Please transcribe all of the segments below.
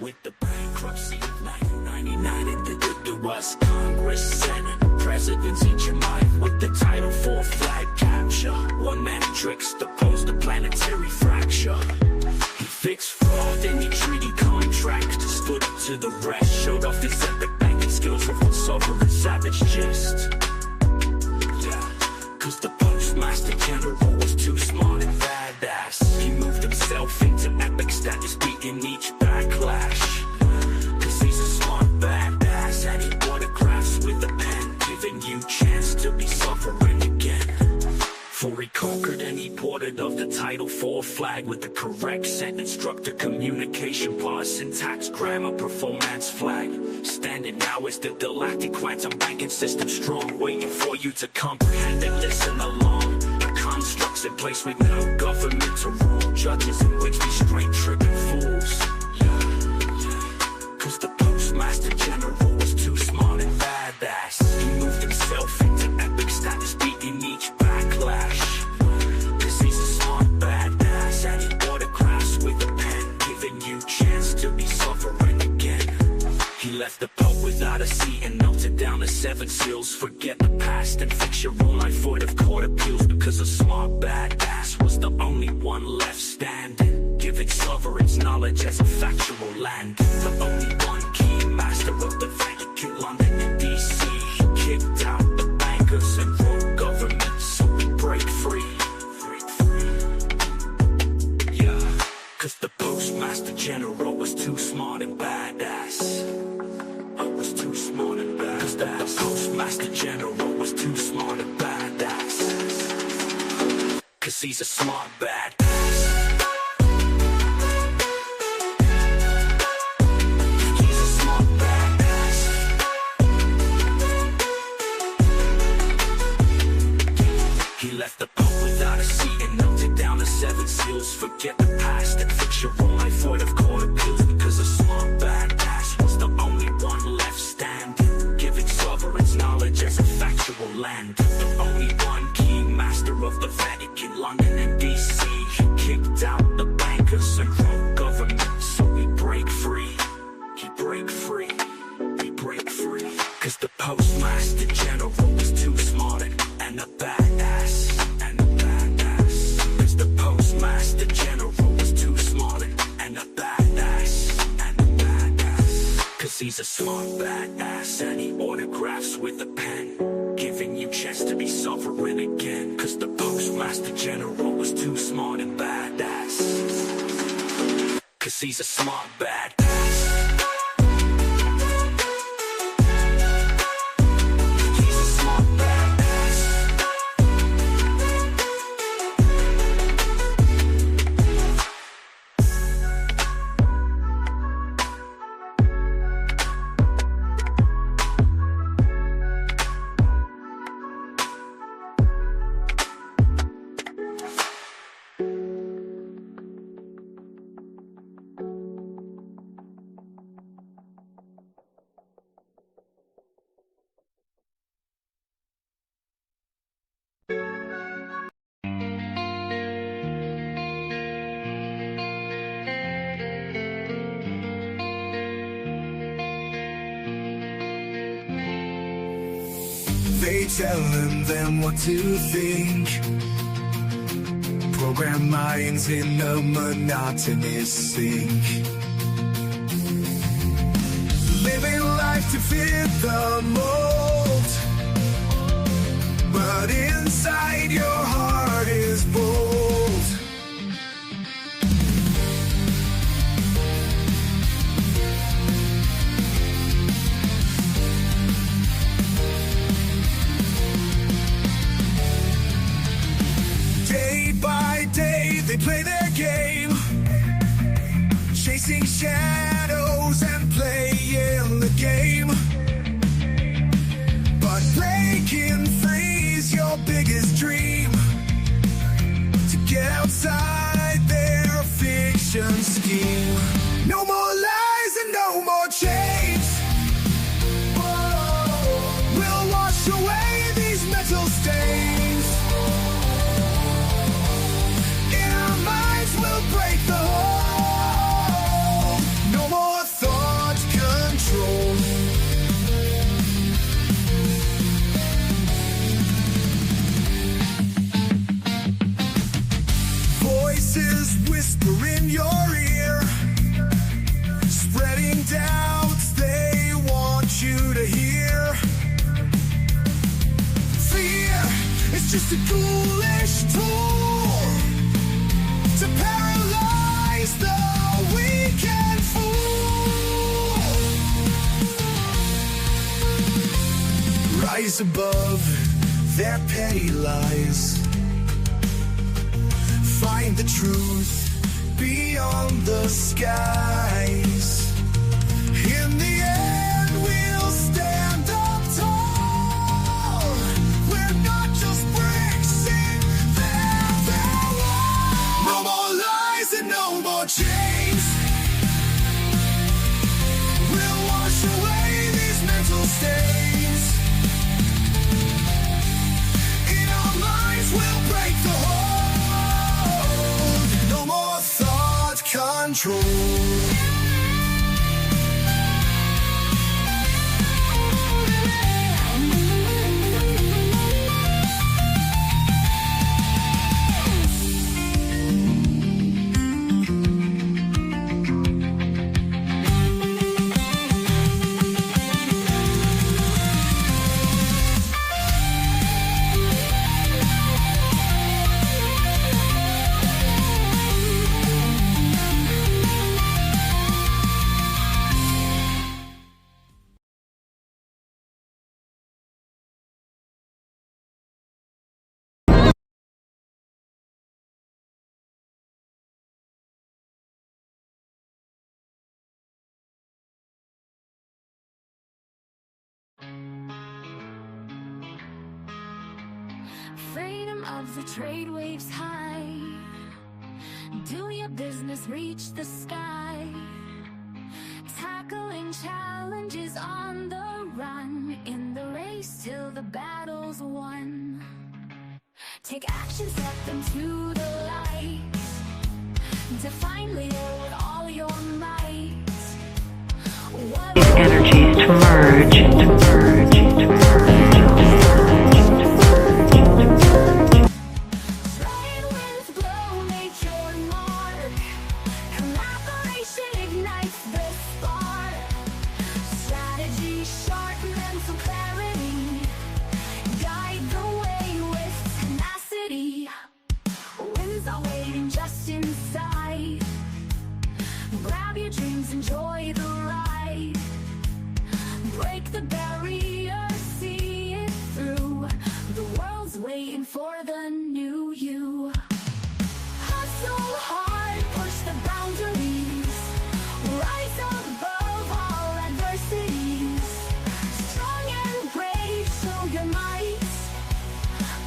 With the bankruptcy of 1999, it did was Congress, Senate, presidents each unite with the Title IV flag capture. One man tricks opposed the planetary fracture. He fixed fraud in the treaty contract, stood up to the rest, showed off his epic banking skills with one sovereign savage gist. Yeah, cause the Postmaster General was too smart and badass. He moved himself into epic status, beating each backlash. Cause he's a smart badass, and he autographs with a pen, giving you chance to be sovereign again. For he conquered and he ported of the Title IV flag with the correct sentence structure, communication, pause, syntax, grammar, performance flag. Standing now is the galactic quantum banking system strong, waiting for you to comprehend and listen along. The constructs in place with no government to rule, judges in which we straight tripping fools. Cause the Postmaster General was too smart and badass. He moved himself into epic status, beating each backlash. Cause he's a smart badass, and he autographs with a pen, giving you chance to be sovereign again. He left the Pope without a seat and melted down the 7 seals. Forget the past and fix your own life void of court appeals, because a smart badass was the only one left standing, giving sovereigns knowledge as a factual land. The only one key master of the Vatican, London and DC. He kicked out the bankers and wrote government so we break free. Yeah, cause the Postmaster General was too smart and badass. I was too smart and badass. Cause the Postmaster General was too smart and badass. Cause he's a smart badass. He left the Pope without a seat and melted down the 7 seals. Forget the past and fix your own life void of court appeals, because a smart badass was the only one left standing, giving sovereigns knowledge as a factual land. The only one key master of the Vatican, London and DC. He kicked out the bankers and wrote government so we break free. He break free. We break free. Cause the Postmaster General was too smart and a badass. And a badass. Cause the Postmaster General was too smart and a badass. And a badass. Cause he's a smart badass, and he autographs with a pen, giving you chance to be sovereign again. Cause the Postmaster General was too smart and badass. Cause he's a smart badass. They telling them what to think, program minds in a monotonous sync, living life to fit the mold, but inside your heart is bold. Day by day they play their game, chasing shadows and playing the game. But breaking free's your biggest dream, to get outside their fiction scheme. No more lies and no more chains. Whoa. We'll wash away these mental stains. In our minds we'll break the hold. No more voices whisper in your ear, spreading doubts they want you to hear. Fear is just a ghoulish tool to paralyze the weak and fool. Rise above their petty lies, find the truth beyond the skies. In the end, we'll stand up tall. We're not just bricks in their wall. No more lies and no more chains. We'll wash away these mental stains. In our minds, we'll break the hold. No more thought control. Freedom of the trade waves high. Do your business, reach the sky. Tackling challenges on the run. In the race till the battle's won. Take action, step into the light. Define leader with all your might. These energies to merge, to merge, to merge. Grab your dreams, enjoy the ride. Break the barrier, see it through. The world's waiting for the new you. Hustle hard, push the boundaries. Rise above all adversities. Strong and brave, show your might.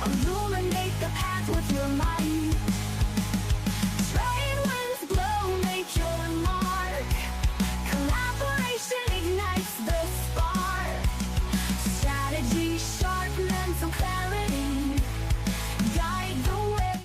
Illuminate the path with your might. Trade winds blow, make your mark. Collaboration ignites the spark. Strategy sharp, mental clarity. Guide the way.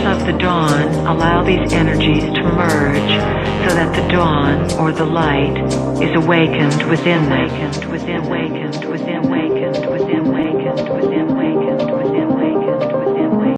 Of the dawn, allow these energies to merge so that the dawn or the light is awakened within them. Awakened within, awakened within, awakened within, awakened within, awakened within, awakened within.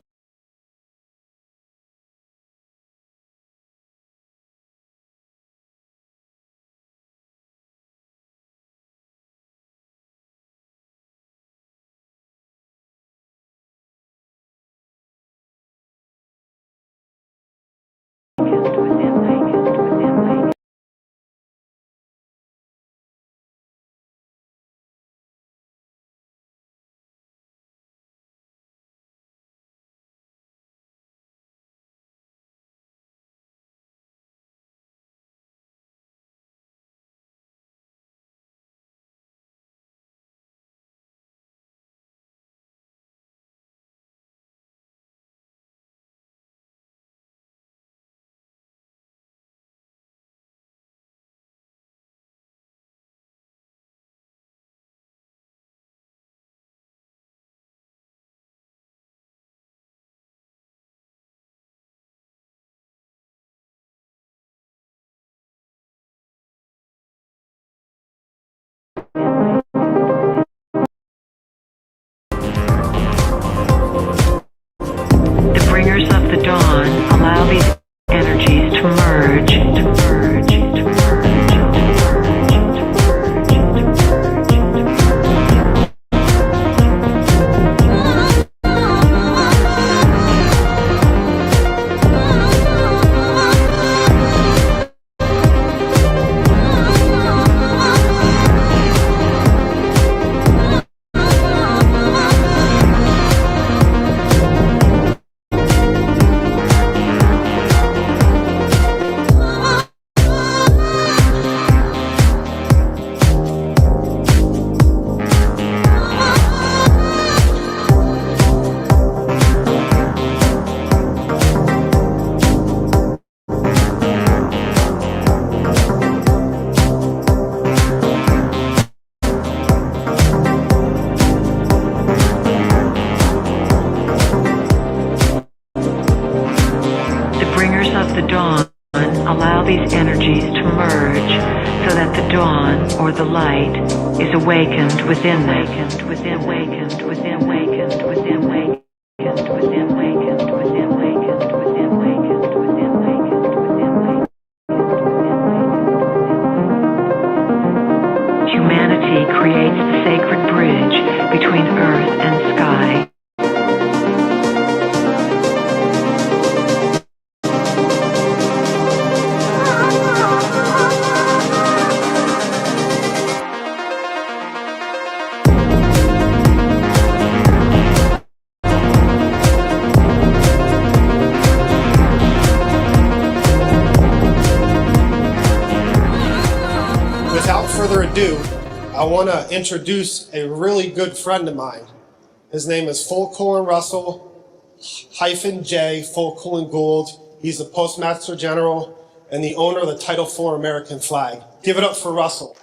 The bringers of the dawn allow these energies to merge, to merge, to merge, to merge, to merge, to merge, to merge. Of the dawn allow these energies to merge so that the dawn or the light is awakened within them. Awakened within, awakened within, awakened within, awakened within, awakened within, awakened within, awakened within, awakened within. Humanity creates the sacred bridge between earth and sky. Without further ado, I want to introduce a really good friend of mine. His name is Russell -J Gould. He's the Postmaster General and the owner of the Title IV American flag. Give it up for Russell.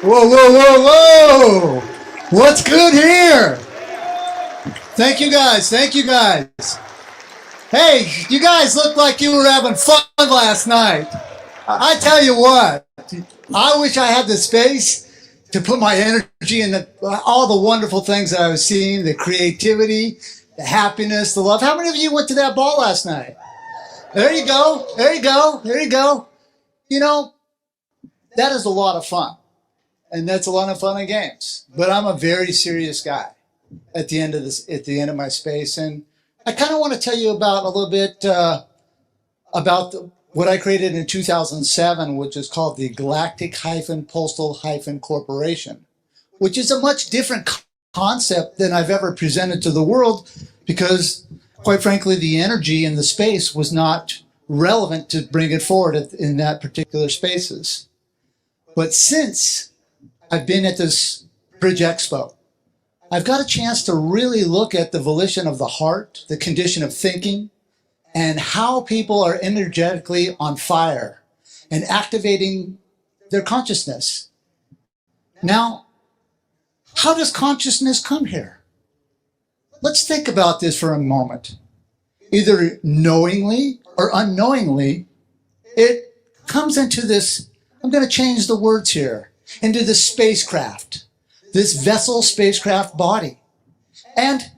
Whoa, whoa, whoa, whoa! What's good here? Thank you guys. Thank you guys. Hey, you guys look like you were having fun last night. I tell you what, I wish I had the space to put my energy in all the wonderful things that I was seeing, the creativity, the happiness, the love. How many of you went to that ball last night? There you go. There you go. There you go. You know, that is a lot of fun. And that's a lot of fun and games. But I'm a very serious guy at the end of this, at the end of my space. And I kind of want to tell you about a little bit about what I created in 2007, which is called the Galactic-Postal-Corporation, which is a much different concept than I've ever presented to the world because, quite frankly, the energy in the space was not relevant to bring it forward in that particular spaces. But since I've been at this BRIDGE-EXPO, I've got a chance to really look at the volition of the heart, the condition of thinking, and how people are energetically on fire and activating their consciousness. Now, how does consciousness come here? Let's think about this for a moment. Either knowingly or unknowingly, it comes into this, I'm going to change the words here, into the spacecraft. This vessel spacecraft body. And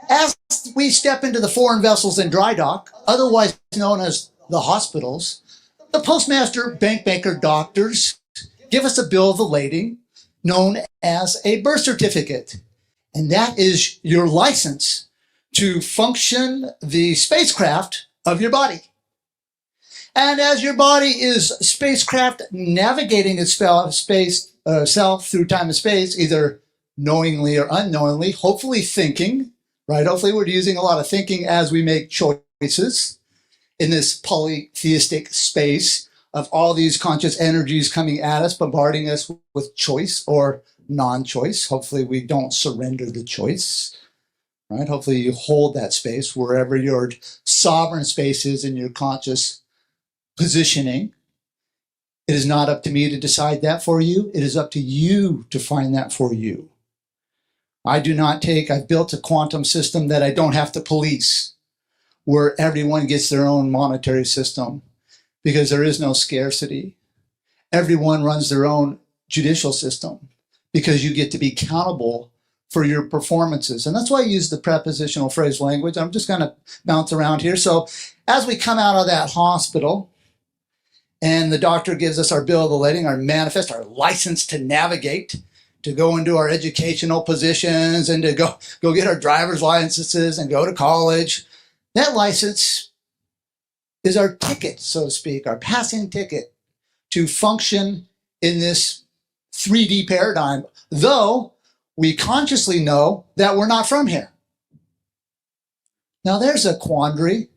as we step into the foreign vessels in dry dock, otherwise known as the hospitals, the postmaster, bank banker, doctors give us a bill of lading known as a birth certificate. And that is your license to function the spacecraft of your body. And as your body is spacecraft navigating its self through time and space, either knowingly or unknowingly, hopefully thinking, right? Hopefully we're using a lot of thinking as we make choices in this polytheistic space of all these conscious energies coming at us, bombarding us with choice or non-choice. Hopefully we don't surrender the choice, right? Hopefully you hold that space wherever your sovereign space is in your conscious positioning. It is not up to me to decide that for you. It is up to you to find that for you. I've built a quantum system that I don't have to police, where everyone gets their own monetary system because there is no scarcity. Everyone runs their own judicial system because you get to be accountable for your performances. And that's why I use the prepositional phrase language. I'm just going to bounce around here. So as we come out of that hospital and the doctor gives us our bill of lading, our manifest, our license to navigate, to go into our educational positions and to go get our driver's licenses and go to college, that license is our ticket, so to speak, our passing ticket to function in this 3D paradigm, though we consciously know that we're not from here. Now there's a quandary.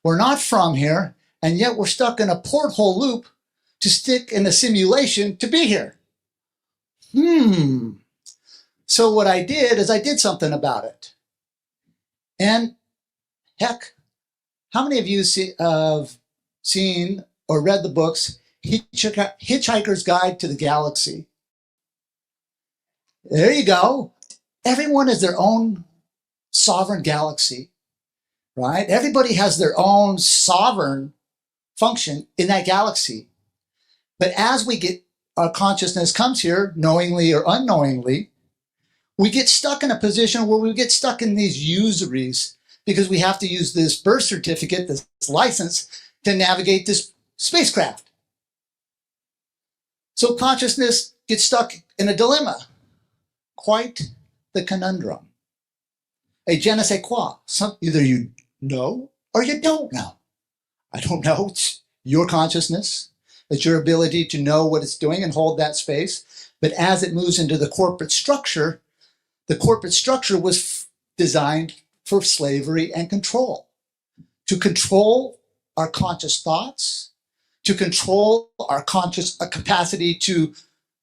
We're not from here, and yet we're stuck in a porthole loop to stick in a simulation to be here. So what I did is I did something about it. And heck, how many of you have seen or read the books Hitchhiker's Guide to the Galaxy? There you go. Everyone is their own sovereign galaxy, right? Everybody has their own sovereign function in that galaxy. But as we get, our consciousness comes here, knowingly or unknowingly, we get stuck in a position where we get stuck in these usuries because we have to use this birth certificate, this license, to navigate this spacecraft. So consciousness gets stuck in a dilemma. Quite the conundrum. A je ne sais quoi. Either you know or you don't know. I don't know. It's your consciousness. It's your ability to know what it's doing and hold that space. But as it moves into the corporate structure was designed for slavery and control. To control our conscious thoughts, to control our conscious capacity to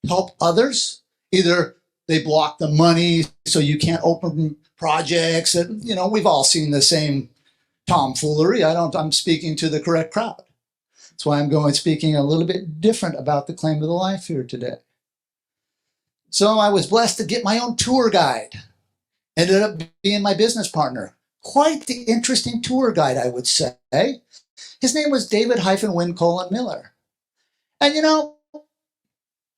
help others. Either they block the money so you can't open projects. And, you know, we've all seen the same tomfoolery. I'm speaking to the correct crowd. That's why I'm speaking a little bit different about the claim of the life here today. So I was blessed to get my own tour guide. Ended up being my business partner. Quite the interesting tour guide, I would say. His name was David Wynn Miller. And you know,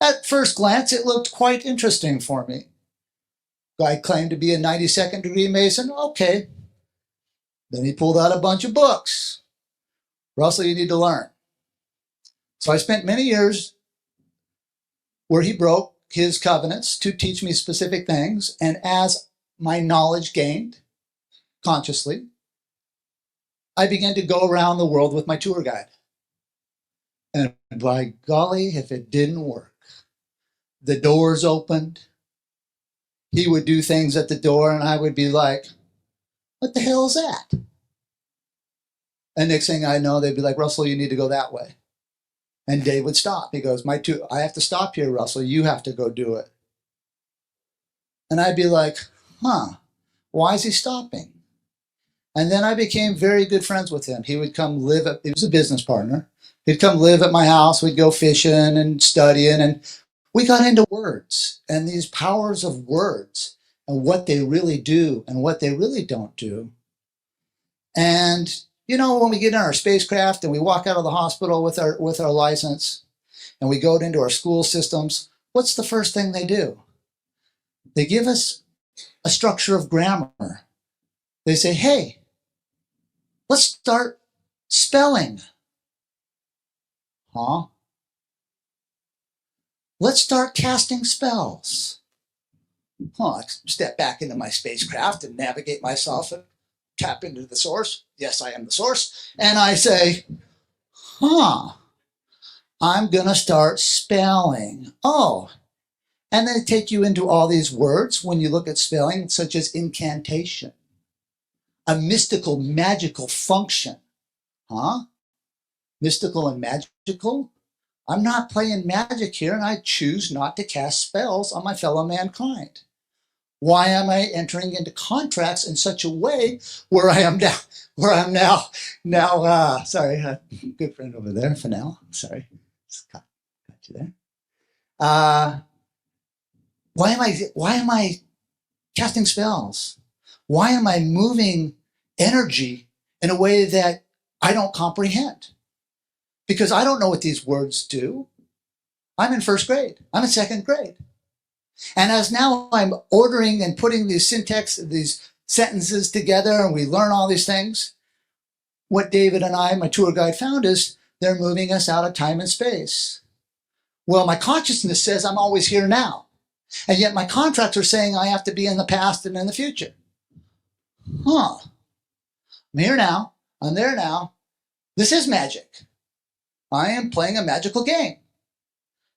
at first glance, it looked quite interesting for me. Guy claimed to be a 92nd degree Mason. Okay. Then he pulled out a bunch of books. Russell, you need to learn. So I spent many years where he broke his covenants to teach me specific things. And as my knowledge gained consciously, I began to go around the world with my tour guide. And by golly, if it didn't work, the doors opened. He would do things at the door and I would be like, what the hell is that? And next thing I know, they'd be like, Russell, you need to go that way. And Dave would stop. He goes, I have to stop here, Russell. You have to go do it. And I'd be like, why is he stopping? And then I became very good friends with him. He would come he was a business partner. He'd come live at my house. We'd go fishing and studying, and we got into words and these powers of words and what they really do and what they really don't do. And, you know, when we get in our spacecraft and we walk out of the hospital with our license and we go into our school systems, what's the first thing they do? They give us a structure of grammar. They say, hey, let's start spelling. Huh? Let's start casting spells. I step back into my spacecraft and navigate myself and tap into the source. Yes, I am the source. And I say, I'm going to start spelling. Oh, and they take you into all these words when you look at spelling, such as incantation, a mystical, magical function. Mystical and magical? I'm not playing magic here, and I choose not to cast spells on my fellow mankind. Why am I entering into contracts in such a way where I'm now, sorry, a good friend over there, Fennell, sorry, got you there. Why am I casting spells? Why am I moving energy in a way that I don't comprehend? Because I don't know what these words do. I'm in first grade. I'm in second grade. And as now I'm ordering and putting these syntax, these sentences together, and we learn all these things, what David and I, my tour guide, found is they're moving us out of time and space. Well, my consciousness says I'm always here now. And yet my contracts are saying I have to be in the past and in the future. I'm here now. I'm there now. This is magic. I am playing a magical game.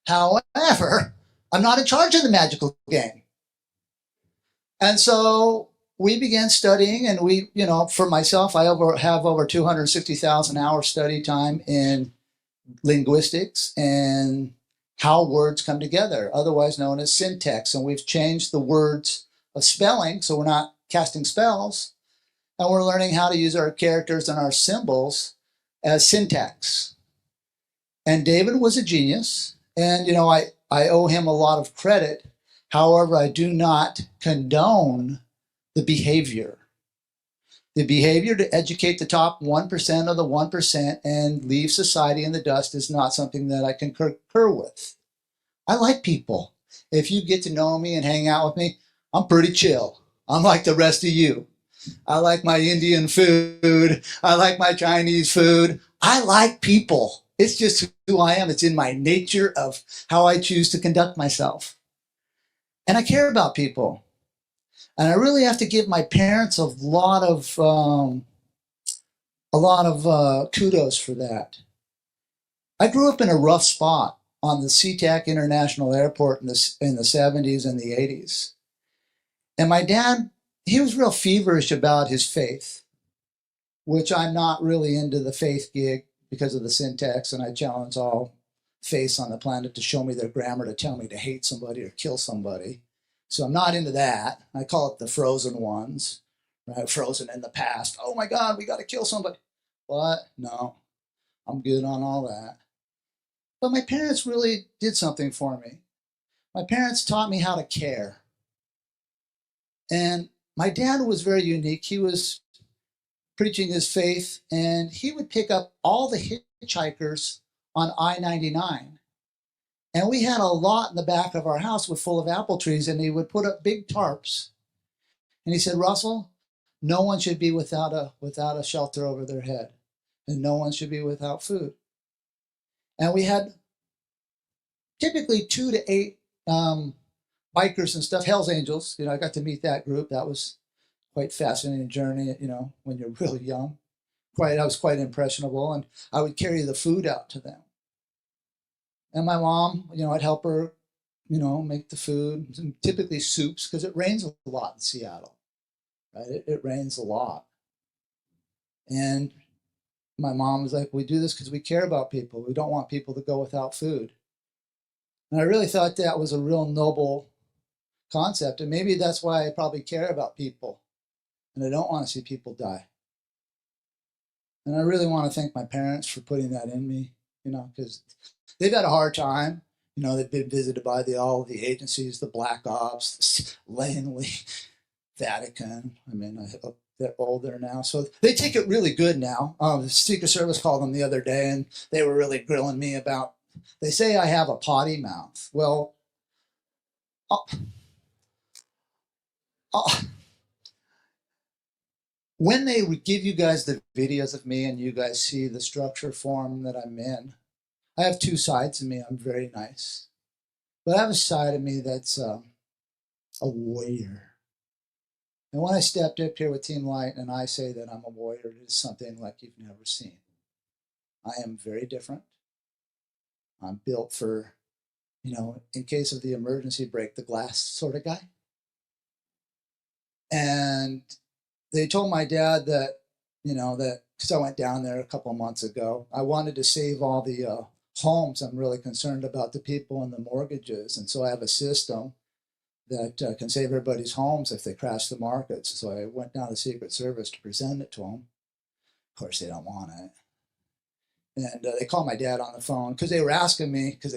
However, I'm not in charge of the magical game. And so we began studying, and we, for myself, I have over 260,000 hours study time in linguistics and how words come together, otherwise known as syntax. And we've changed the words of spelling, so we're not casting spells, and we're learning how to use our characters and our symbols as syntax. And David was a genius, and I owe him a lot of credit. However, I do not condone the behavior. The behavior to educate the top 1% of the 1% and leave society in the dust is not something that I can concur with. I like people. If you get to know me and hang out with me, I'm pretty chill. I'm like the rest of you. I like my Indian food. I like my Chinese food. I like people. It's just who I am. It's in my nature of how I choose to conduct myself. And I care about people. And I really have to give my parents a lot of kudos for that. I grew up in a rough spot on the SeaTac International Airport in the 70s and the 80s. And my dad, he was real feverish about his faith, which I'm not really into the faith gig because of the syntax, and I challenge all faiths on the planet to show me their grammar to tell me to hate somebody or kill somebody. So I'm not into that. I call it the frozen ones, right? Frozen in the past. Oh my God, we got to kill somebody. What? No, I'm good on all that. But my parents really did something for me. My parents taught me how to care. And my dad was very unique. He was preaching his faith, and he would pick up all the hitchhikers on I-99. And we had a lot in the back of our house full of apple trees, and he would put up big tarps. And he said, Russell, no one should be without a shelter over their head, and no one should be without food. And we had typically 2 to 8 bikers and stuff, Hell's Angels. I got to meet that group. That was quite fascinating journey, when you're really young. I was quite impressionable, and I would carry the food out to them. And my mom, I'd help her, make the food, and typically soups, because it rains a lot in Seattle, right? It rains a lot. And my mom was like, we do this because we care about people. We don't want people to go without food. And I really thought that was a real noble concept. And maybe that's why I probably care about people. And I don't want to see people die. And I really want to thank my parents for putting that in me, because they've had a hard time. They've been visited by all the agencies, the Black Ops, Langley, Vatican. They're older now, so they take it really good now. The Secret Service called them the other day, and they were really grilling me about, they say I have a potty mouth. Well, when they give you guys the videos of me and you guys see the structure form that I'm in, I have 2 sides of me. I'm very nice. But I have a side of me that's a warrior. And when I stepped up here with Team Light and I say that I'm a warrior, it is something like you've never seen. I am very different. I'm built for, in case of the emergency, break the glass sort of guy. And they told my dad that, because I went down there a couple of months ago, I wanted to save all the homes. I'm really concerned about the people and the mortgages. And so I have a system that can save everybody's homes if they crash the markets. So I went down to the Secret Service to present it to them. Of course, they don't want it. And they called my dad on the phone because they were asking me, because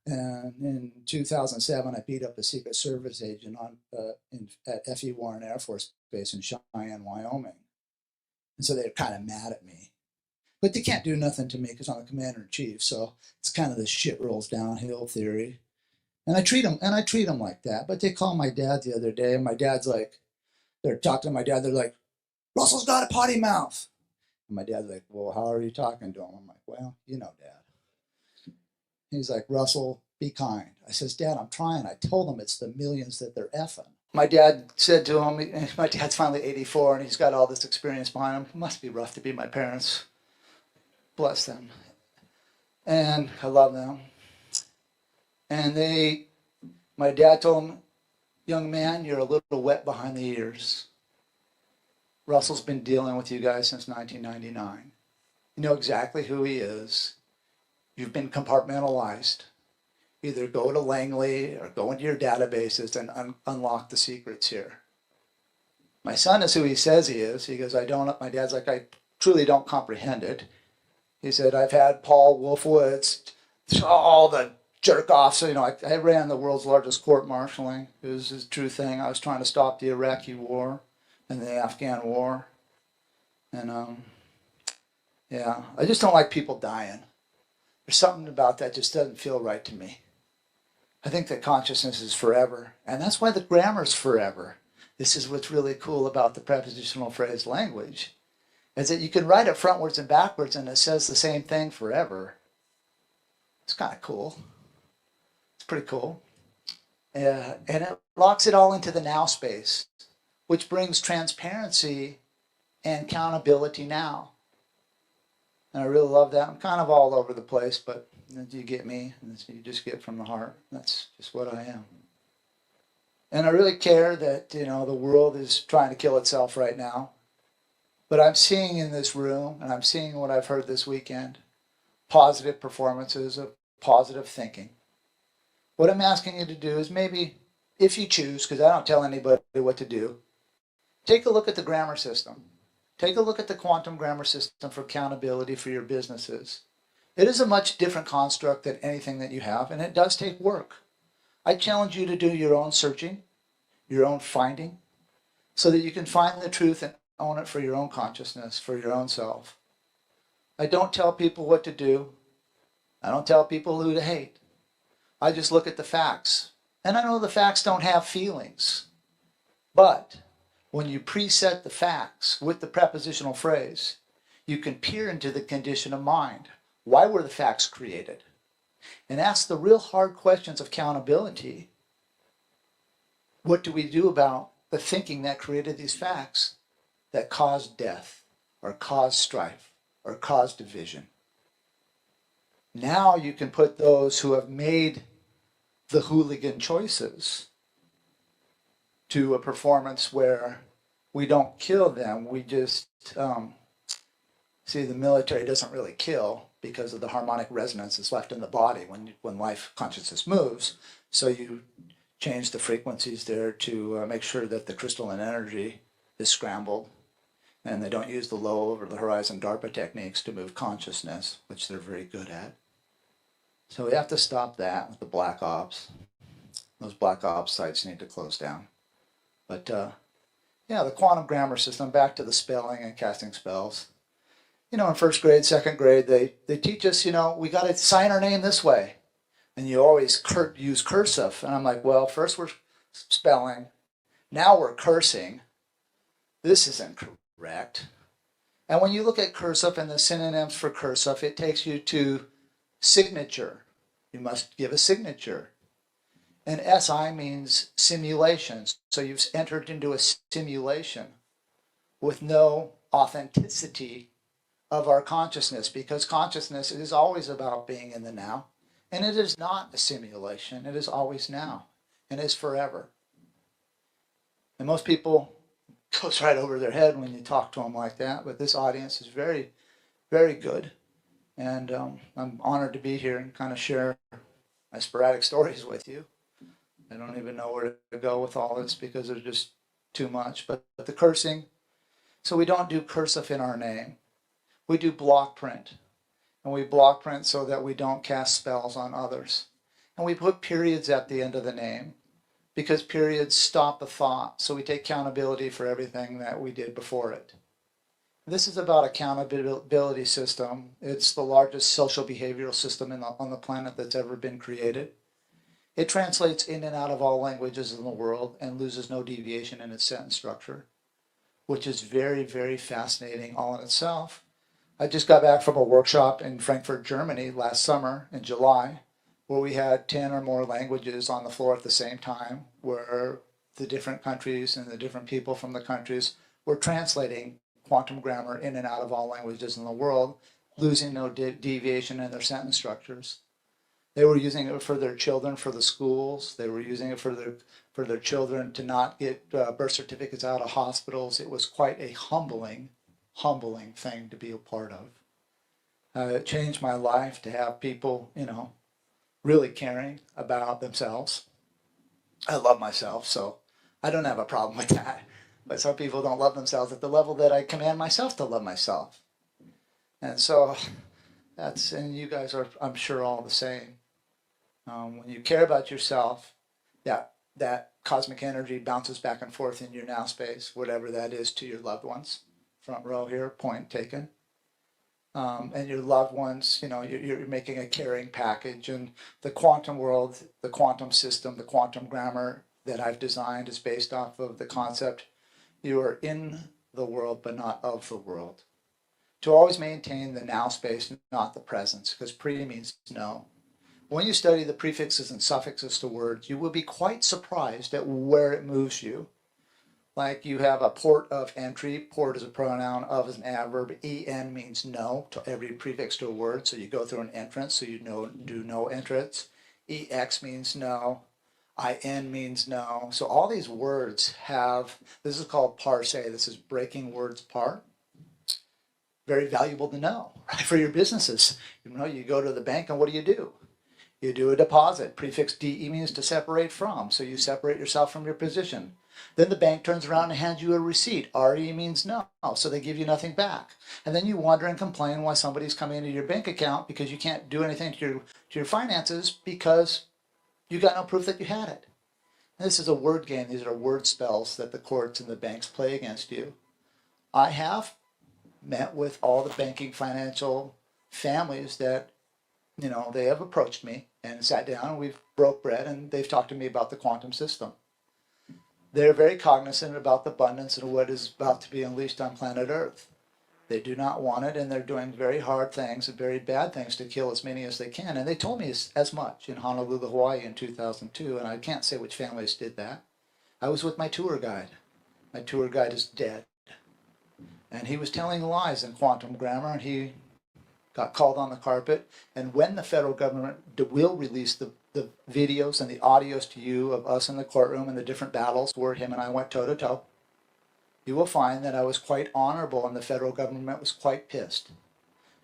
in 2007, I beat up a Secret Service agent at F.E. Warren Air Force Base in Cheyenne, Wyoming. And so they were kind of mad at me. But they can't do nothing to me because I'm a commander in chief. So it's kind of the shit rolls downhill theory. And I treat them like that. But they call my dad the other day, and my dad's like, they're talking to my dad. They're like, Russell's got a potty mouth. And my dad's like, well, how are you talking to him? I'm like, well, you know, Dad. He's like, Russell, be kind. I says, Dad, I'm trying. I told him it's the millions that they're effing. My dad said to him, my dad's finally 84 and he's got all this experience behind him. It must be rough to be my parents. Bless them. And I love them. And my dad told him, young man, you're a little wet behind the ears. Russell's been dealing with you guys since 1999. You know exactly who he is. You've been compartmentalized. Either go to Langley or go into your databases and unlock the secrets here. My son is who he says he is. He goes, my dad's like, I truly don't comprehend it. He said, I've had Paul Wolfowitz, all the jerk offs. You know, I ran the world's largest court martialing. It was a true thing. I was trying to stop the Iraqi war and the Afghan war. And yeah, I just don't like people dying. There's something about that just doesn't feel right to me. I think that consciousness is forever, and that's why the grammar's forever. This is what's really cool about the prepositional phrase language, is that you can write it frontwards and backwards and it says the same thing forever. It's kind of cool. It's pretty cool. And it locks it all into the now space, which brings transparency and accountability now. And I really love that. I'm kind of all over the place, but you get me. You just get from the heart. That's just what I am. And I really care that, you know, the world is trying to kill itself right now. But I'm seeing in this room, and I'm seeing what I've heard this weekend, positive performances of positive thinking. What I'm asking you to do is maybe, if you choose, because I don't tell anybody what to do, take a look at the grammar system. Take a look at the quantum grammar system for accountability for your businesses. It is a much different construct than anything that you have, and it does take work. I challenge you to do your own searching, your own finding, so that you can find the truth and own it for your own consciousness, for your own self. I don't tell people what to do. I don't tell people who to hate. I just look at the facts. And I know the facts don't have feelings. But when you preset the facts with the prepositional phrase, you can peer into the condition of mind. Why were the facts created? And ask the real hard questions of accountability. What do we do about the thinking that created these facts that caused death, or caused strife, or caused division? Now you can put those who have made the hooligan choices to a performance where we don't kill them. We just, see, the military doesn't really kill because of the harmonic resonance that's left in the body when life consciousness moves. So you change the frequencies there to make sure that the crystalline energy is scrambled, and they don't use the low over the horizon DARPA techniques to move consciousness, which they're very good at. So we have to stop that with the black ops. Those black ops sites need to close down. But yeah, the quantum grammar system, back to the spelling and casting spells. You know, in first grade, second grade, they teach us, you know, we got to sign our name this way. And you always use cursive. And I'm like, well, first we're spelling. Now we're cursing. This isn't correct. And when you look at cursive and the synonyms for cursive, it takes you to signature. You must give a signature. And SI means simulations. So you've entered into a simulation with no authenticity of our consciousness, because consciousness is always about being in the now. And it is not a simulation. It is always now and is forever. And most people goes right over their head when you talk to them like that. But this audience is very, very good. And I'm honored to be here and kind of share my sporadic stories with you. I don't even know where to go with all this because there's just too much. But the cursing, so we don't do cursive in our name. We do block print. And we block print so that we don't cast spells on others. And we put periods at the end of the name because periods stop a thought. So we take accountability for everything that we did before it. This is about accountability system. It's the largest social behavioral system on the planet that's ever been created. It translates in and out of all languages in the world and loses no deviation in its sentence structure, which is very, very fascinating all in itself. I just got back from a workshop in Frankfurt, Germany last summer in July, where we had 10 or more languages on the floor at the same time, where the different countries and the different people from the countries were translating quantum grammar in and out of all languages in the world, losing no deviation in their sentence structures. They were using it for their children, for the schools. They were using it for their children to not get birth certificates out of hospitals. It was quite a humbling thing to be a part of. It changed my life to have people, really caring about themselves. I love myself, so I don't have a problem with that. But some people don't love themselves at the level that I command myself to love myself. And so and you guys are, I'm sure, all the same. When you care about yourself, that cosmic energy bounces back and forth in your now space, whatever that is, to your loved ones. Front row here, point taken. And your loved ones, you're making a caring package. And the quantum world, the quantum system, the quantum grammar that I've designed is based off of the concept you are in the world, but not of the world. To always maintain the now space, not the presence, because pre means no. When you study the prefixes and suffixes to words, you will be quite surprised at where it moves you. Like you have a port of entry. Port is a pronoun, of is an adverb. En means no to every prefix to a word. So you go through an entrance, so you do no entrance. Ex means no. In means no. So all these words have, this is called parse. This is breaking words apart. Very valuable to know, right, for your businesses. You go to the bank and what do? You do a deposit. Prefix DE means to separate from. So you separate yourself from your position. Then the bank turns around and hands you a receipt. RE means no. So they give you nothing back. And then you wonder and complain why somebody's coming into your bank account because you can't do anything to your finances because you got no proof that you had it. And this is a word game. These are word spells that the courts and the banks play against you. I have met with all the banking financial families that they have approached me and sat down and we've broke bread and they've talked to me about the quantum system. They're very cognizant about the abundance and what is about to be unleashed on planet Earth. They do not want it and they're doing very hard things and very bad things to kill as many as they can. And they told me as much in Honolulu, Hawaii in 2002, and I can't say which families did that. I was with my tour guide. My tour guide is dead. And he was telling lies in quantum grammar and he got called on the carpet. And when the federal government will release the videos and the audios to you of us in the courtroom and the different battles where him and I went toe-to-toe, you will find that I was quite honorable and the federal government was quite pissed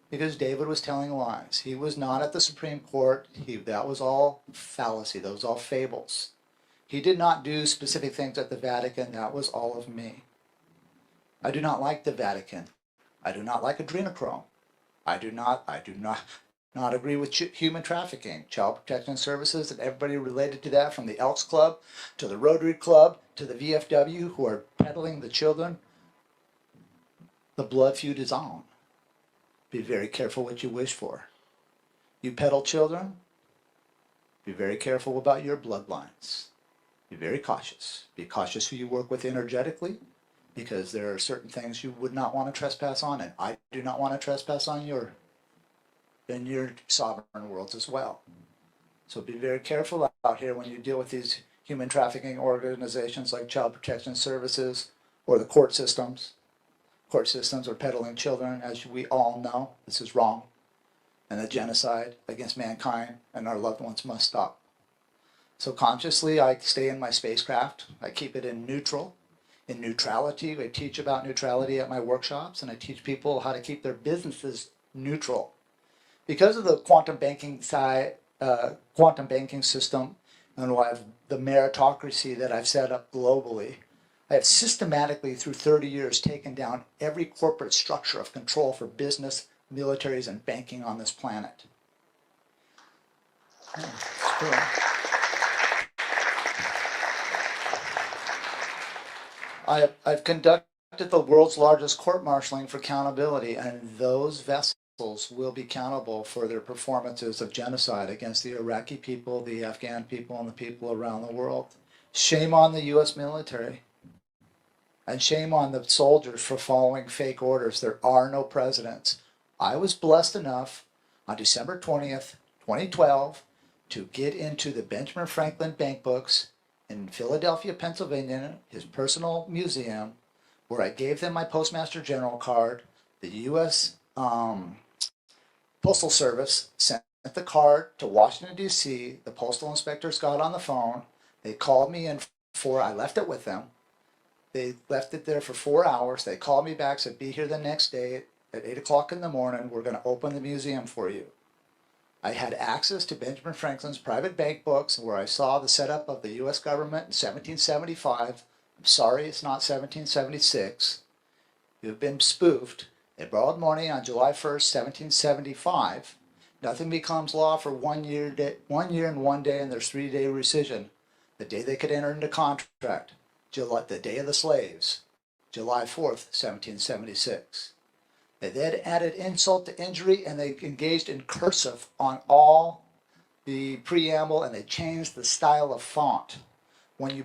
because David was telling lies. He was not at the Supreme Court. That was all fallacy. That was all fables. He did not do specific things at the Vatican. That was all of me. I do not like the Vatican. I do not like adrenochrome. I do not agree with human trafficking, child protection services, and everybody related to that, from the Elks Club to the Rotary Club to the VFW, who are peddling the children. The blood feud is on. Be very careful what you wish for. You peddle children, be very careful about your bloodlines. Be very cautious. Be cautious who you work with energetically, because there are certain things you would not want to trespass on, and I do not want to trespass on in your sovereign worlds as well. So be very careful out here when you deal with these human trafficking organizations like Child Protection Services or the court systems. Court systems are peddling children, as we all know. This is wrong. And the genocide against mankind and our loved ones must stop. So consciously, I stay in my spacecraft. I keep it in neutral. In neutrality, I teach about neutrality at my workshops, and I teach people how to keep their businesses neutral. Because of the quantum banking system, and the meritocracy that I've set up globally, I have systematically, through 30 years, taken down every corporate structure of control for business, militaries, and banking on this planet. I've conducted the world's largest court-martialing for accountability, and those vessels will be accountable for their performances of genocide against the Iraqi people, the Afghan people, and the people around the world. Shame on the U.S. military, and shame on the soldiers for following fake orders. There are no presidents. I was blessed enough on December 20th, 2012, to get into the Benjamin Franklin bank books in Philadelphia, Pennsylvania, his personal museum, where I gave them my Postmaster General card. The U.S. Postal Service sent the card to Washington, D.C. The postal inspectors got on the phone. They called me in I left it with them. They left it there for 4 hours. They called me back, said, be here the next day at 8 o'clock in the morning. We're going to open the museum for you. I had access to Benjamin Franklin's private bank books where I saw the setup of the U.S. government in 1775. I'm sorry it's not 1776. You've been spoofed. They borrowed money on July 1st, 1775. Nothing becomes law for 1 year and 1 day, and there's 3-day rescission. The day they could enter into contract, the day of the slaves, July 4th, 1776. They then added insult to injury, and they engaged in cursive on all the preamble, and they changed the style of font. When you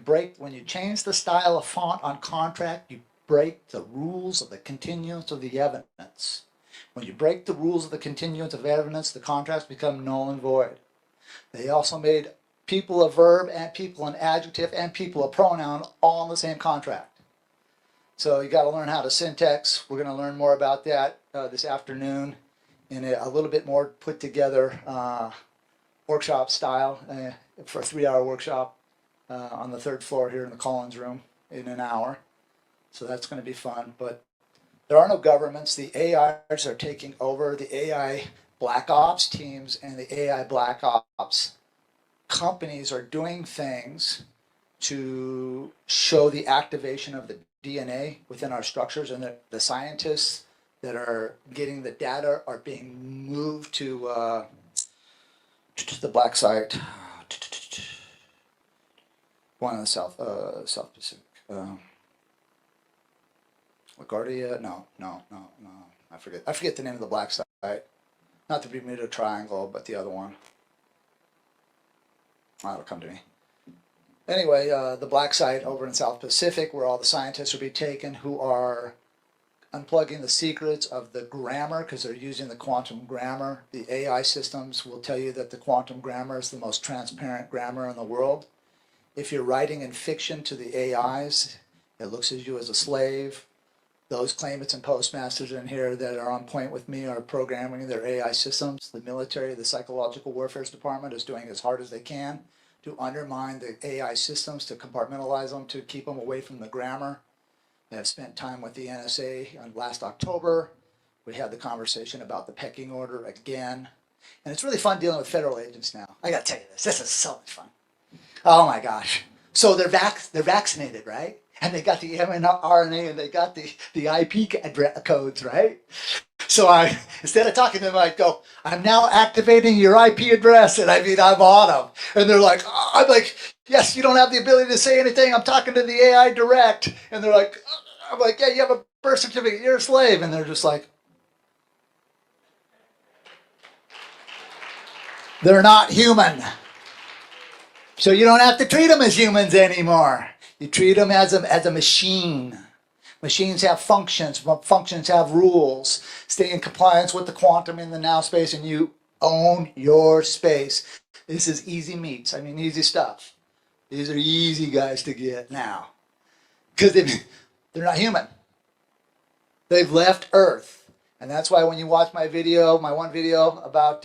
change the style of font on contract, you break the rules of the continuance of the evidence. When you break the rules of the continuance of evidence, the contracts become null and void. They also made people a verb and people an adjective and people a pronoun all in the same contract. So you got to learn how to syntax. We're going to learn more about that this afternoon in a little bit more put together workshop style for a 3-hour workshop on the 3rd floor here in the Collins room in an hour. So that's going to be fun. But there are no governments. The AIs are taking over. The AI black ops teams and the AI black ops companies are doing things to show the activation of the DNA within our structures, and the scientists that are getting the data are being moved to the black site. One in the South Pacific. LaGuardia? No. I forget the name of the black site. Not the Bermuda Triangle, but the other one. That'll come to me. Anyway, the black site over in South Pacific, where all the scientists will be taken who are unplugging the secrets of the grammar, because they're using the quantum grammar. The AI systems will tell you that the quantum grammar is the most transparent grammar in the world. If you're writing in fiction to the AIs, it looks at you as a slave. Those claimants and postmasters in here that are on point with me are programming their AI systems. The military, the psychological warfare department is doing as hard as they can to undermine the AI systems, to compartmentalize them, to keep them away from the grammar. They have spent time with the NSA on last October. We had the conversation about the pecking order again. And it's really fun dealing with federal agents now. I gotta tell you this. This is so much fun. Oh my gosh. So they're vaccinated, right? And they got the mRNA and they got the IP codes, right? So instead of talking to them, I go, I'm now activating your IP address. And I mean, I'm on them. And they're like, oh. I'm like, yes, you don't have the ability to say anything. I'm talking to the AI direct. And they're like, oh. I'm like, yeah, you have a birth certificate. You're a slave. And they're just like, they're not human. So you don't have to treat them as humans anymore. You treat them as a machine. Machines have functions. Functions have rules. Stay in compliance with the quantum in the now space, and you own your space. This is easy meats. I mean, easy stuff. These are easy guys to get now. Because they're not human. They've left Earth. And that's why when you watch my one video about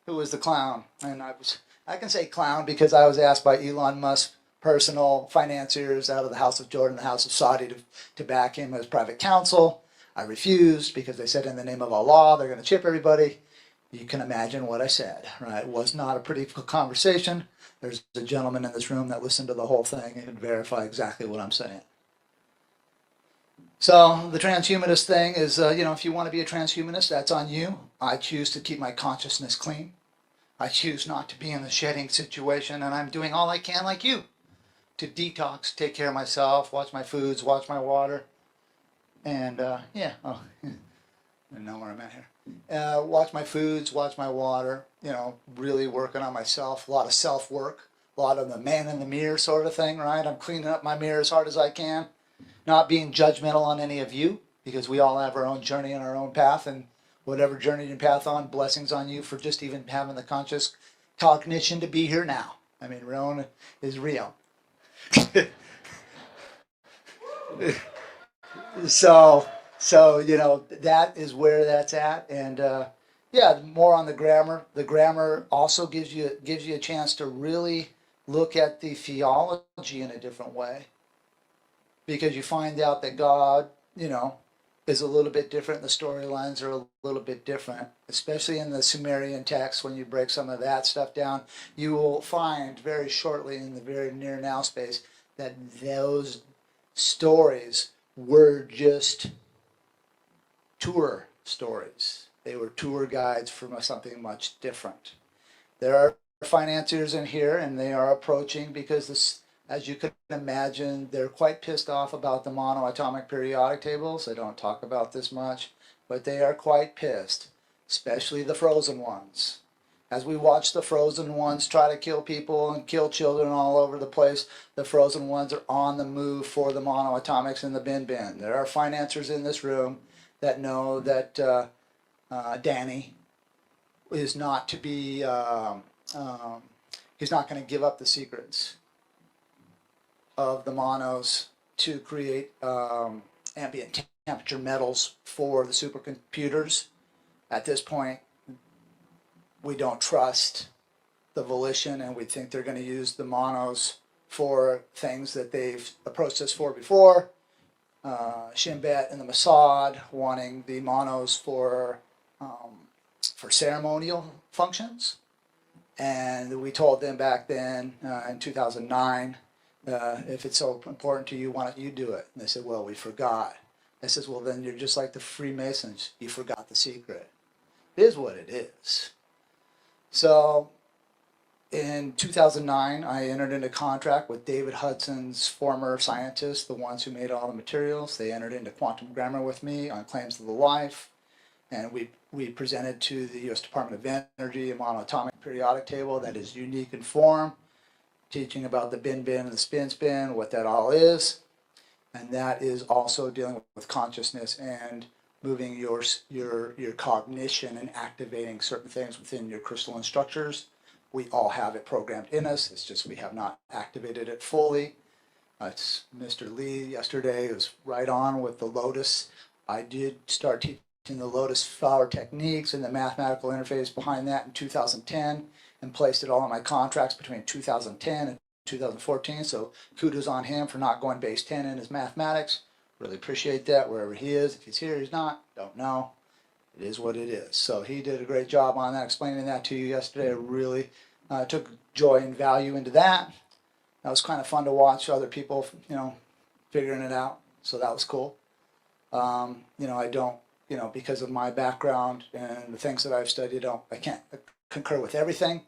who was the clown, and I can say clown because I was asked by Elon Musk's personal financiers out of the House of Jordan, the House of Saudi, to back him as private counsel. I refused because they said in the name of Allah, they're going to chip everybody. You can imagine what I said, right? It was not a pretty conversation. There's a gentleman in this room that listened to the whole thing and can verify exactly what I'm saying. So the transhumanist thing is, if you want to be a transhumanist, that's on you. I choose to keep my consciousness clean. I choose not to be in the shedding situation, and I'm doing all I can like you to detox, take care of myself, watch my foods, watch my water. And yeah, oh, I know where I'm at here. Watch my foods, watch my water, you know, really working on myself, a lot of self work, a lot of the man in the mirror sort of thing, right? I'm cleaning up my mirror as hard as I can, not being judgmental on any of you, because we all have our own journey and our own path, and whatever journey and path on, blessings on you for just even having the conscious cognition to be here now. I mean, Roan is real. So you know, that is where that's at. And yeah, more on the grammar. The grammar also gives you a chance to really look at the theology in a different way, because you find out that God, you know, is a little bit different. The storylines are a little bit different, especially in the Sumerian text. When you break some of that stuff down, you will find very shortly in the very near now space that those stories were just tour stories. They were tour guides for something much different. There are financiers in here, and they are approaching, because this, as you can imagine, they're quite pissed off about the monoatomic periodic tables. They don't talk about this much, but they are quite pissed, especially the frozen ones. As we watch the frozen ones try to kill people and kill children all over the place, the frozen ones are on the move for the monoatomics in the bin bin. There are financiers in this room that know that Danny is not to be, he's not going to give up the secrets of the monos to create ambient temperature metals for the supercomputers. At this point, we don't trust the volition, and we think they're going to use the monos for things that they've approached us for before. Shin Bet and the Mossad wanting the monos for ceremonial functions, and we told them back then in 2009, if it's so important to you, why don't you do it? And they said, well, we forgot. I says, well, then you're just like the Freemasons. You forgot the secret. It is what it is. So in 2009, I entered into contract with David Hudson's former scientists, the ones who made all the materials. They entered into quantum grammar with me on claims of the life. And we presented to the U.S. Department of Energy a monoatomic periodic table that is unique in form, teaching about the bin bin and the spin spin, what that all is. And that is also dealing with consciousness and moving your cognition and activating certain things within your crystalline structures. We all have it programmed in us. It's just we have not activated it fully. It's Mr. Lee yesterday was right on with the Lotus. I did start teaching the Lotus flower techniques and the mathematical interface behind that in 2010, and placed it all in my contracts between 2010 and 2014. So kudos on him for not going base 10 in his mathematics. Really appreciate that wherever he is. If he's here, he's not. Don't know. It is what it is. So he did a great job on that, explaining that to you yesterday. I really took joy and value into that. That was kind of fun to watch other people, you know, figuring it out. So that was cool. You know, I don't, you know, because of my background and the things that I've studied, I can't concur with everything,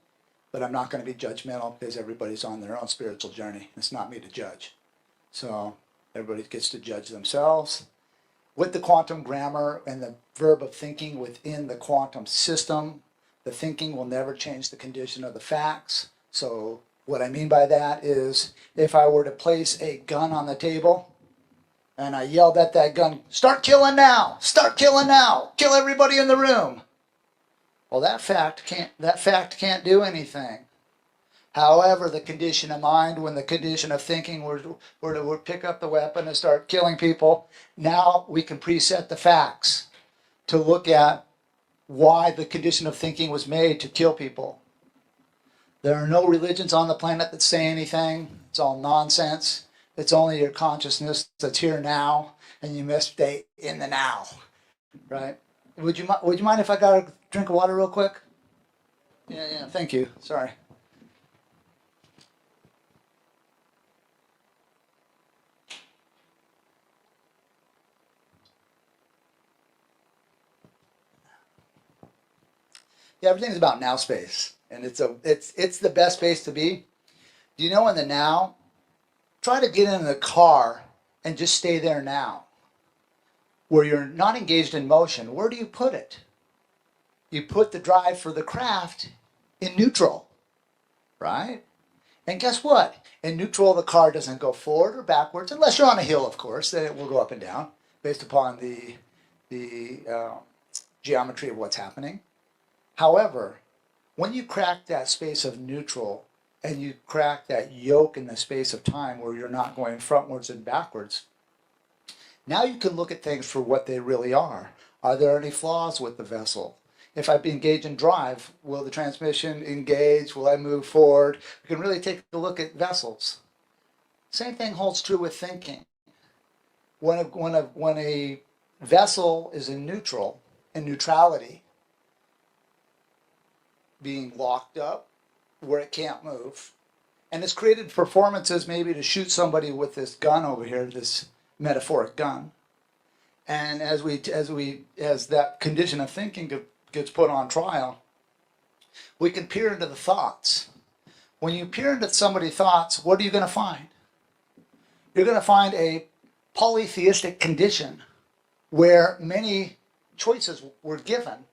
but I'm not going to be judgmental because everybody's on their own spiritual journey. It's not me to judge. So everybody gets to judge themselves. With the quantum grammar and the verb of thinking within the quantum system, the thinking will never change the condition of the facts. So what I mean by that is, if I were to place a gun on the table and I yelled at that gun, start killing now, start killing now, kill everybody in the room. Well, that fact can't do anything. However, the condition of mind, when the condition of thinking were to pick up the weapon and start killing people, now we can preset the facts to look at why the condition of thinking was made to kill people. There are no religions on the planet that say anything. It's all nonsense. It's only your consciousness that's here now, and you must stay in the now, right? Would you mind if I got a drink of water real quick? Yeah, thank you. Sorry. Yeah, everything's about now space, and it's the best space to be. Do you know in the now? Try to get in the car and just stay there now. where you're not engaged in motion, where do you put it? You put the drive for the craft in neutral, right? And guess what? In neutral, the car doesn't go forward or backwards, unless you're on a hill, of course. Then it will go up and down based upon the geometry of what's happening. However, when you crack that space of neutral and you crack that yoke in the space of time where you're not going frontwards and backwards, now you can look at things for what they really are. Are there any flaws with the vessel? If I engage in drive, will the transmission engage? Will I move forward? We can really take a look at vessels. Same thing holds true with thinking. When a vessel is in neutral, in neutrality, being locked up where it can't move, and it's created performances maybe to shoot somebody with this gun over here, this metaphoric gun. And as that condition of thinking gets put on trial, we can peer into the thoughts. When you peer into somebody's thoughts, what are you going to find? You're going to find a polytheistic condition where many choices were given,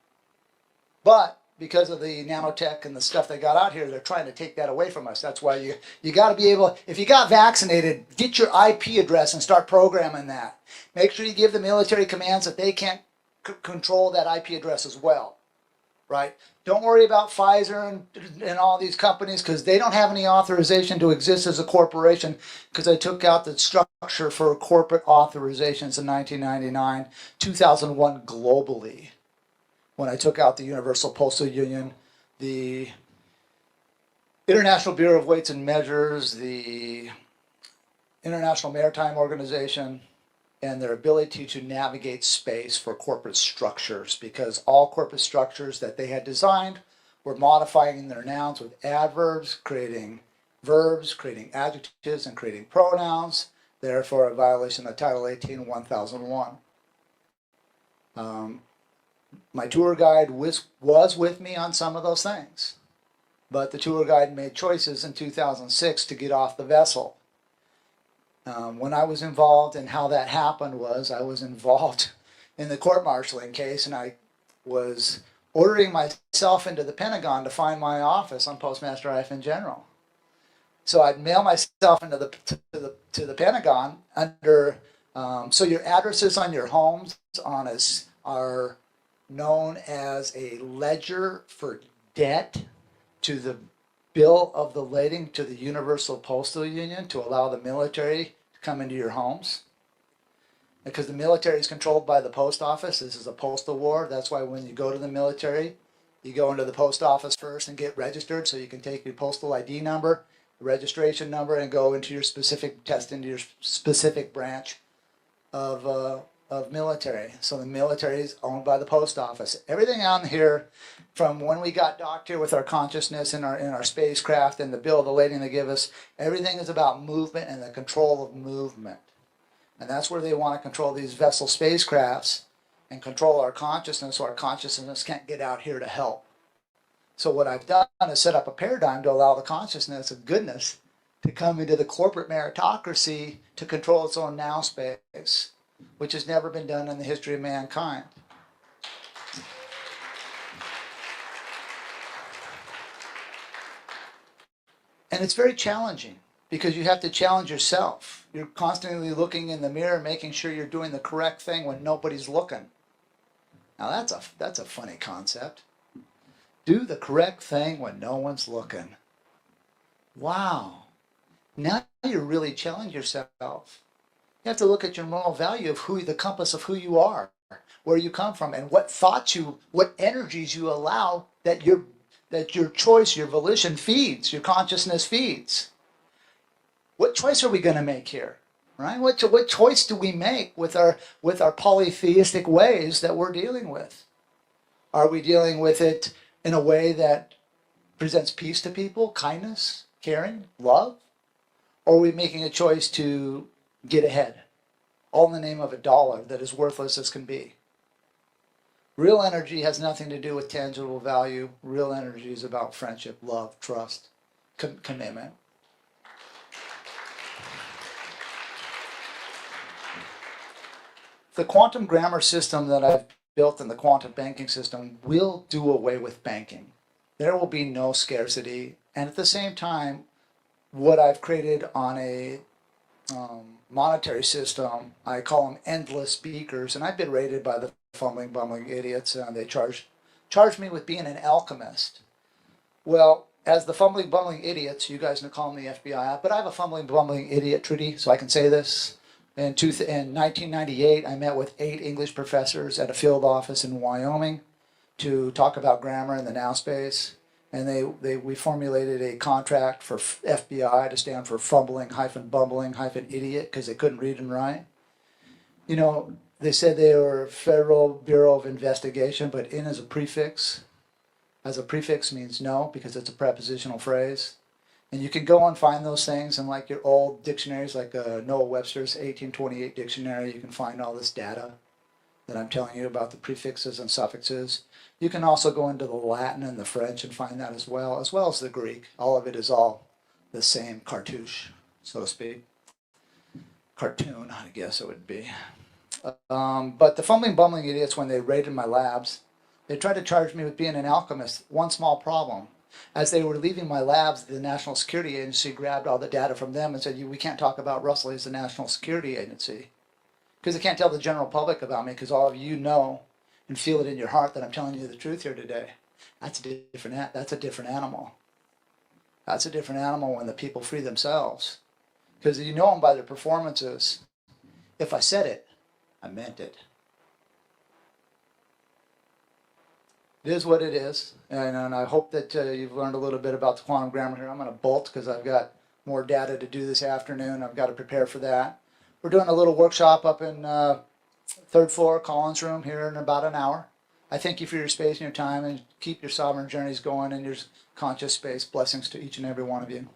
but because of the nanotech and the stuff they got out here, they're trying to take that away from us. That's why you got to be able, if you got vaccinated, get your IP address and start programming that. Make sure you give the military commands that they can't control that IP address as well, right? Don't worry about Pfizer and all these companies because they don't have any authorization to exist as a corporation because they took out the structure for corporate authorizations in 1999, 2001 globally. When I took out the Universal Postal Union, the International Bureau of Weights and Measures, the International Maritime Organization, and their ability to navigate space for corporate structures, because all corporate structures that they had designed were modifying their nouns with adverbs, creating verbs, creating adjectives, and creating pronouns, therefore a violation of Title 18, 1001. My tour guide was with me on some of those things, but the tour guide made choices in 2006 to get off the vessel. When I was involved in how that happened was I was involved in the court-martialing case, and I was ordering myself into the Pentagon to find my office on Postmaster-General. So I'd mail myself into to the Pentagon under, so your addresses on your homes are known as a ledger for debt to the bill of the lading to the Universal Postal Union to allow the military to come into your homes. Because the military is controlled by the post office. This is a postal war. That's why when you go to the military, you go into the post office first and get registered so you can take your postal ID number, registration number, and go into your specific branch of military. So the military is owned by the post office. Everything on here, from when we got docked here with our consciousness in our spacecraft and the bill of the lading they give us, everything is about movement and the control of movement. And that's where they want to control these vessel spacecrafts and control our consciousness, so our consciousness can't get out here to help. So what I've done is set up a paradigm to allow the consciousness of goodness to come into the corporate meritocracy to control its own now space, which has never been done in the history of mankind. And it's very challenging because you have to challenge yourself. You're constantly looking in the mirror, making sure you're doing the correct thing when nobody's looking. Now that's a funny concept. Do the correct thing when no one's looking. Wow. Now you really challenge yourself. You have to look at your moral value of the compass of who you are, where you come from, and what thoughts what energies you allow that your choice, your volition feeds, your consciousness feeds. What choice are we going to make here, right? What choice do we make with our polytheistic ways that we're dealing with? Are we dealing with it in a way that presents peace to people, kindness, caring, love? Or are we making a choice to get ahead, all in the name of a dollar that is worthless as can be? Real energy has nothing to do with tangible value. Real energy is about friendship, love, trust, commitment. The quantum grammar system that I've built in the quantum banking system will do away with banking. There will be no scarcity. And at the same time, what I've created on a monetary system, I call them endless beakers. And I've been rated by the fumbling, bumbling idiots, and they charge me with being an alchemist. Well, as the fumbling, bumbling idiots, you guys can call them the FBI, but I have a fumbling, bumbling idiot treaty, so I can say this. In 1998, I met with 8 English professors at a field office in Wyoming to talk about grammar in the now space. And we formulated a contract for FBI to stand for fumbling hyphen bumbling hyphen idiot, because they couldn't read and write. You know, they said they were Federal Bureau of Investigation, but in as a prefix means no, because it's a prepositional phrase. And you can go and find those things in like your old dictionaries, like Noah Webster's 1828 dictionary. You can find all this data that I'm telling you about the prefixes and suffixes. You can also go into the Latin and the French and find that as well as the Greek. All of it is all the same cartouche, so to speak. Cartoon, I guess it would be. But the fumbling, bumbling idiots, when they raided my labs, they tried to charge me with being an alchemist. One small problem. As they were leaving my labs, the National Security Agency grabbed all the data from them and said, we can't talk about Russell as the National Security Agency. Because they can't tell the general public about me, because all of you know and feel it in your heart that I'm telling you the truth here today. That's a different animal. That's a different animal when the people free themselves. Because you know them by their performances. If I said it, I meant it. It is what it is, and I hope that you've learned a little bit about the quantum grammar here. I'm going to bolt because I've got more data to do this afternoon. I've got to prepare for that. We're doing a little workshop up in 3rd floor Collins room here in about an hour. I thank you for your space and your time, and keep your sovereign journeys going in your conscious space. Blessings to each and every one of you.